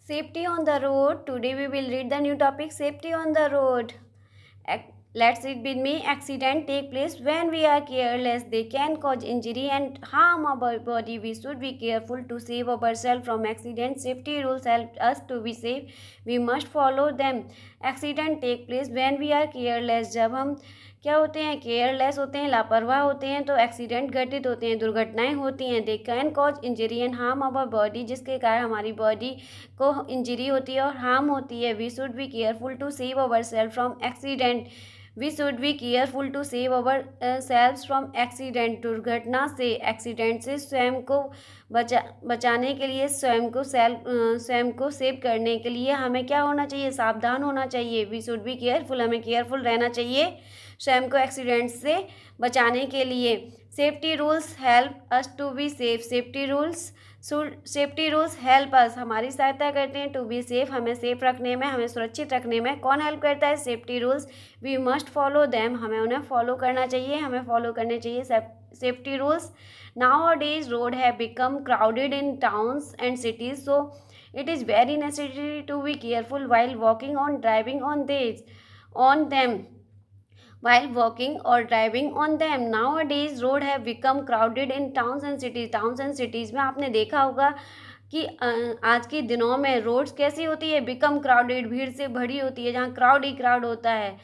Safety on the road. Today we will read the new topic safety on the road. Let's read with me. Accident take place when we are careless. They can cause injury and harm our body. We should be careful to save ourselves from accidents. Safety rules help us to be safe. We must follow them. Accident take place when we are careless. जब हम क्या होते हैं, careless होते हैं, लापरवाह होते हैं, तो एक्सीडेंट घटित होते हैं, दुर्घटनाएं होती हैं. They can cause injury and harm our body, जिसके कारण हमारी बॉडी को इंजरी होती है और हार्म होती है. We should be careful to save our self from accident. We should be careful to save our selves from accident. दुर्घटना से, एक्सीडेंट से स्वयं को बचाने के लिए, स्वयं को सेव करने के लिए हमें क्या होना चाहिए, सावधान होना चाहिए. वी शुड बी केयरफुल, हमें केयरफुल रहना चाहिए स्वयं को एक्सीडेंट से बचाने के लिए. Safety rules help us to be safe. Safety rules help us, हमारी सहायता करते हैं, टू बी सेफ, हमें सेफ रखने में, हमें सुरक्षित रखने में. कौन हेल्प करता है, safety rules. We must follow them, हमें उन्हें फॉलो करना चाहिए, हमें फॉलो करने चाहिए safety rules. Nowadays road have become crowded in towns and cities, so it is very necessary to be careful while walking or driving on them. While walking or driving on them. Nowadays road have become crowded in towns and cities. Towns and cities में आपने देखा होगा कि आज के दिनों में roads कैसी होती है, बिकम क्राउडेड, भीड़ से भरी होती है, जहाँ क्राउड ही क्राउड होता है.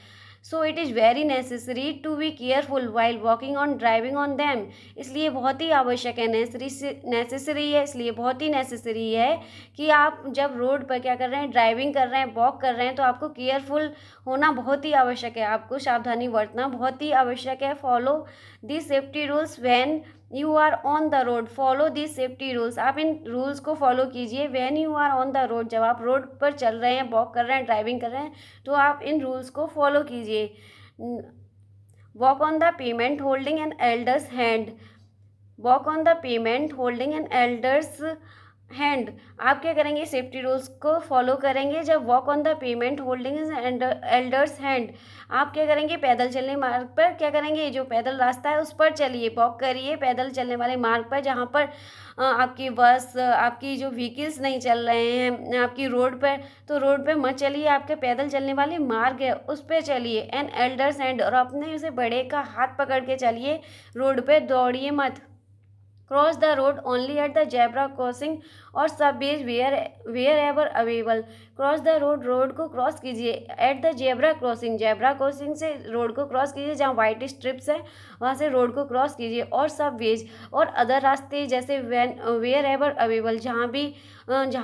So it is very necessary to be careful while walking on driving on them. इसलिए बहुत ही आवश्यक है, नेसेसरी है, इसलिए बहुत ही नेसेसरी है कि आप जब रोड पर क्या कर रहे हैं, ड्राइविंग कर रहे हैं, वॉक कर रहे हैं, तो आपको केयरफुल होना बहुत ही आवश्यक है, आपको सावधानी बरतना बहुत ही आवश्यक है. Follow the safety rules when you are on the road. Follow the safety rules, आप इन रूल्स को फॉलो कीजिए. When you are on the road, जब आप रोड पर चल रहे हैं, वॉक कर रहे हैं, ड्राइविंग कर रहे हैं, तो आप इन रूल्स को फॉलो कीजिए. Walk on the payment holding N elders hand. Walk on the payment holding N elders hand. आप क्या करेंगे, सेफ्टी रूल्स को फॉलो करेंगे जब walk on the payment holding elders hand. आप क्या करेंगे, पैदल चलने मार्ग पर क्या करेंगे, जो पैदल रास्ता है उस पर चलिए, वॉक करिए पैदल चलने वाले मार्ग पर, जहाँ पर आपकी बस, आपकी जो व्हीकल्स नहीं चल रहे हैं आपकी रोड पर, तो रोड पे मत चलिए, आपके पैदल चलने वाले मार्ग है उस पर चलिए. एन एल्डर्स हैंड, और अपने उसे बड़े का हाथ पकड़ के चलिए, रोड पे दौड़िए मत. Cross the road only at the zebra crossing और subways wherever available. Cross the road, road को क्रॉस कीजिए, एट द जेब्रा क्रॉसिंग से रोड को क्रॉस कीजिए, जहाँ वाइट स्ट्रिप्स है वहाँ से रोड को क्रॉस कीजिए. और सबवेज और अदर रास्ते जैसे वेयर एवर अवेलेबल, जहाँ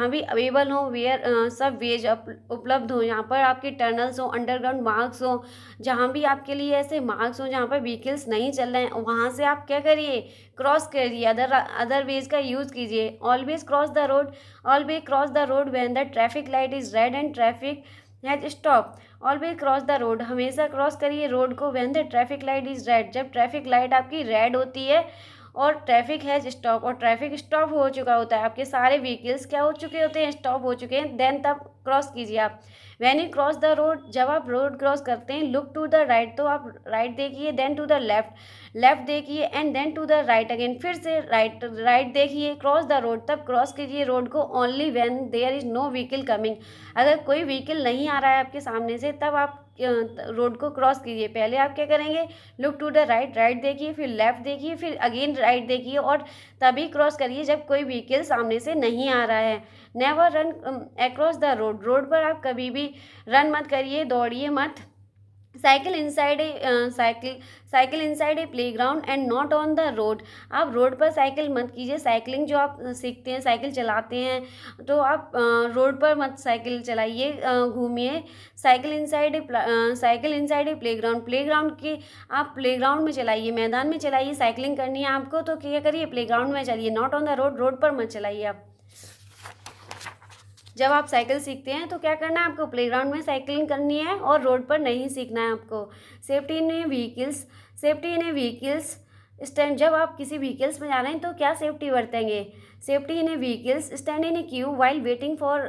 भी अवेलेबल हो, सब वेज उपलब्ध हो, यहाँ पर आपके टनल्स हो, अंडरग्राउंड मार्ग्स हो, जहाँ भी आपके लिए ऐसे मार्ग्स हो जहाँ पर व्हीकल्स नहीं चल रहे हैं, वहाँ से आप क्या करिए, क्रॉस करिए, अदर वेज का यूज़ कीजिए. Always cross the road when the traffic light is red and traffic has stop. Always cross the road, हमेशा क्रॉस करिए रोड को, when the traffic light is red, जब ट्रैफिक लाइट आपकी red होती है और ट्रैफिक हैज स्टॉप, और traffic stop हो चुका होता है, आपके सारे व्हीकल्स क्या हो चुके होते हैं, स्टॉप हो चुके हैं, देन तब क्रॉस कीजिए आप. When you cross the road, जब आप रोड क्रॉस करते हैं, लुक टू द राइट, तो आप राइट देखिए, देन टू द लेफ्ट देखिए, and then to the right again, फिर से राइट देखिए. क्रॉस द रोड, तब क्रॉस कीजिए रोड को only when there is no vehicle coming. अगर कोई व्हीकल नहीं आ रहा है आपके सामने से, तब आप रोड को क्रॉस कीजिए. पहले आप क्या करेंगे, लुक टू द राइट देखिए, फिर लेफ्ट देखिए, फिर अगेन राइट देखिए, और तभी क्रॉस करिए जब कोई व्हीकल सामने से नहीं आ रहा है. Never run across the road, road पर आप कभी भी रन मत करिए, दौड़िए मत. Cycle inside a playground and not on the road. आप रोड पर साइकिल मत कीजिए. साइकिलिंग जो आप सीखते हैं, साइकिल चलाते हैं, तो आप रोड पर मत साइकिल चलाइए, घूमिए. साइकिल इनसाइड ए प्लेग्राउंड के, आप प्लेग्राउंड में चलाइए, मैदान में चलाइए. साइकिलिंग करनी है आपको तो क्या करिए, प्लेग्राउंड में चलिए. Not on the road, road पर मत चलाइए आप. जब आप साइकिल सीखते हैं तो क्या करना है आपको, प्लेग्राउंड में साइकिलिंग करनी है और रोड पर नहीं सीखना है आपको. Safety in vehicles. इस टाइम जब आप किसी व्हीकल्स में जा रहे हैं तो क्या सेफ्टी बरतेंगे. Safety in a vehicles, stand in a queue while waiting for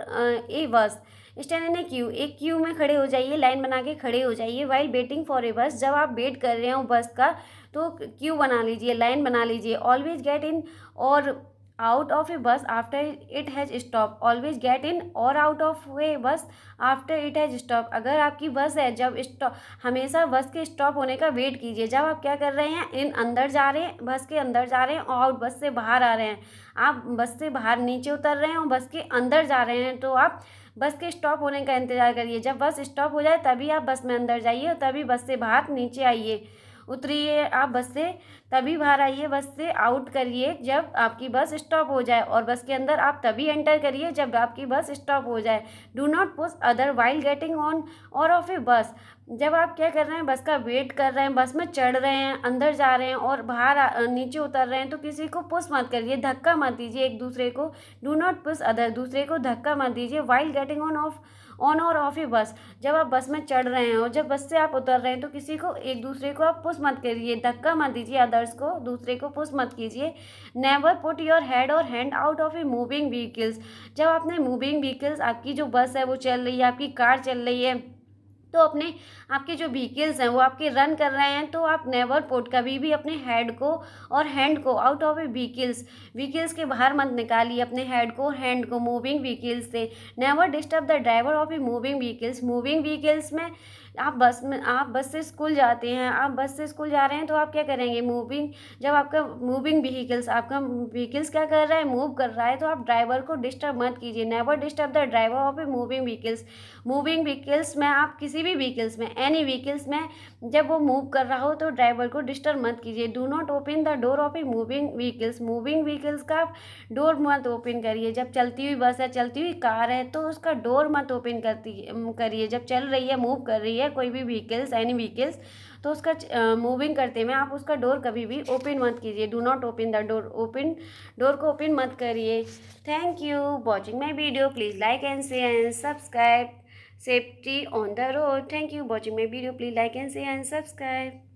a bus. Stand in a queue, एक क्यू में खड़े हो जाइए, लाइन बना के खड़े हो जाइए. वाइल वेटिंग फॉर ए बस, जब आप वेट कर रहे हो बस का, तो क्यू बना लीजिए, लाइन बना लीजिए. ऑलवेज गेट इन और out of a bus after it has stopped. Always get in or out of a bus after it has stopped. अगर आपकी बस है, जब स्टॉप, हमेशा बस के स्टॉप होने का वेट कीजिए. जब आप क्या कर रहे हैं, इन अंदर जा रहे हैं, बस के अंदर जा रहे हैं, और आउट बस से बाहर आ रहे हैं, आप बस से बाहर नीचे उतर रहे हैं और बस के अंदर जा रहे हैं, तो आप बस के स्टॉप होने का इंतज़ार करिए. जब बस स्टॉप हो जाए तभी आप बस में अंदर जाइए और तभी बस से बाहर नीचे आइए, उतरिए आप बस से, तभी बाहर आइए, बस से आउट करिए जब आपकी बस स्टॉप हो जाए, और बस के अंदर आप तभी एंटर करिए जब आपकी बस स्टॉप हो जाए. Do not push other while getting on और ऑफ ए बस. जब आप क्या कर रहे हैं, बस का वेट कर रहे हैं, बस में चढ़ रहे हैं, अंदर जा रहे हैं और बाहर नीचे उतर रहे हैं, तो किसी को पुश मत करिए, धक्का मत दीजिए एक दूसरे को. डू नॉट पुश अदर, दूसरे को धक्का मत दीजिए. वाइल गेटिंग ऑन और ऑफ ए बस, जब आप बस में चढ़ रहे हैं और जब बस से आप उतर रहे हैं, तो किसी को, एक दूसरे को आप पुश मत करिए, धक्का मत दीजिए, अदर्स को, दूसरे को पुश मत कीजिए. नेवर पुट योर हेड और hand out of a moving vehicles. जब आपने मूविंग व्हीकल्स, आपकी जो बस है वो चल रही है, आपकी कार चल रही है, तो अपने, आपके जो व्हीकल्स हैं वो आपके रन कर रहे हैं, तो आप नेवर पुट, कभी भी अपने हेड को और हैंड को आउट ऑफ ए व्हीकल्स के बाहर मत निकालिए अपने हेड को और हैंड को मूविंग व्हीकल्स से. Never disturb the driver of a moving vehicles में आप बस से स्कूल जाते हैं, आप बस से स्कूल जा रहे हैं, तो आप क्या करेंगे, जब आपका आपका व्हीकल्स क्या कर रहा है, मूव कर रहा है, तो आप ड्राइवर को डिस्टर्ब मत कीजिए. Never disturb the driver of a moving vehicles में, आप किसी भी व्हीकल्स में, एनी व्हीकल्स में जब वो मूव कर रहा हो तो ड्राइवर को डिस्टर्ब मत कीजिए. Do not open the door of a moving vehicles का डोर मत ओपन करिए. जब चलती हुई बस है, चलती हुई कार है, तो उसका डोर मत ओपन करिए. जब चल रही है, मूव कर रही है कोई भी व्हीकल्स, एनी व्हीकल्स, तो उसका मूविंग करते में आप उसका डोर कभी भी ओपन मत कीजिए. Do not open the door को ओपन मत करिए. Thank you watching my video. Please like and share and subscribe. Safety on the road. Thank you watching my video. Please like and share and subscribe.